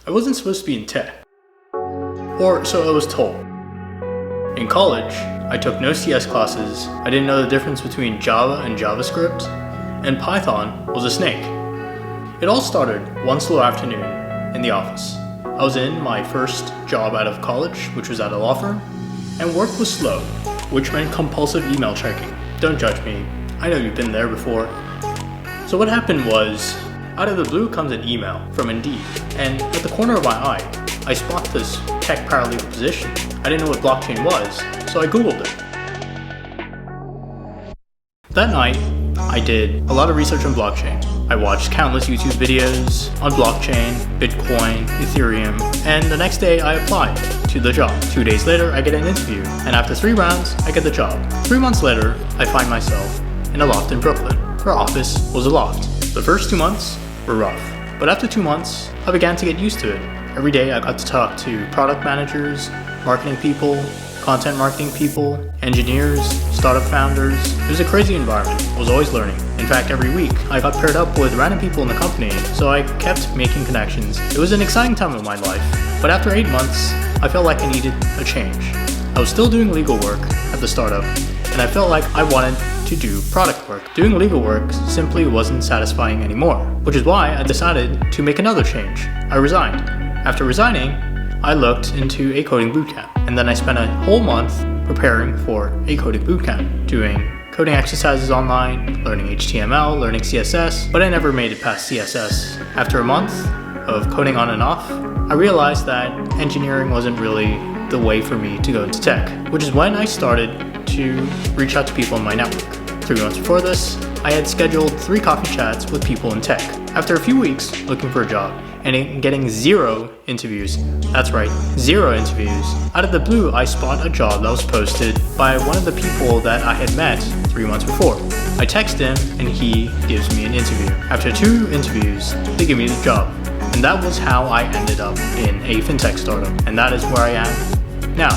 I wasn't supposed to be in tech. Or so I was told. In college, I took no CS classes, I didn't know the difference between Java and JavaScript, and Python was a snake. It all started one slow afternoon in the office. I was in my first job out of college, which was at a law firm, and work was slow, which meant compulsive email checking. Don't judge me, I know you've been there before. So what happened was, out of the blue comes an email from Indeed, and at the corner of my eye, I spot this tech paralegal position. I didn't know what blockchain was, so I googled it. That night, I did a lot of research on blockchain. I watched countless YouTube videos on blockchain, Bitcoin, Ethereum, and the next day I applied to the job. 2 days later, I get an interview, and after 3 rounds, I get the job. 3 months later, I find myself in a loft in Brooklyn. Our office was a loft. The first 2 months were rough, but after 2 months, I began to get used to it. Every day I got to talk to product managers, marketing people, content marketing people, engineers, startup founders. It was a crazy environment. I was always learning. In fact, every week I got paired up with random people in the company, so I kept making connections. It was an exciting time of my life, but after 8 months, I felt like I needed a change. I was still doing legal work at the startup, and I felt like I wanted to do product work. Doing legal work simply wasn't satisfying anymore, which is why I decided to make another change. I resigned. After resigning, I looked into a coding bootcamp, and then I spent a whole month preparing for a coding bootcamp, doing coding exercises online, learning HTML, learning CSS, but I never made it past CSS. After a month of coding on and off, I realized that engineering wasn't really the way for me to go into tech, which is when I started to reach out to people in my network. 3 months before this, I had scheduled 3 coffee chats with people in tech. After a few weeks looking for a job, and getting 0 interviews. That's right, 0 interviews. Out of the blue, I spot a job that was posted by one of the people that I had met 3 months before. I text him and he gives me an interview. After 2 interviews, they give me the job. And that was how I ended up in a fintech startup. And that is where I am now.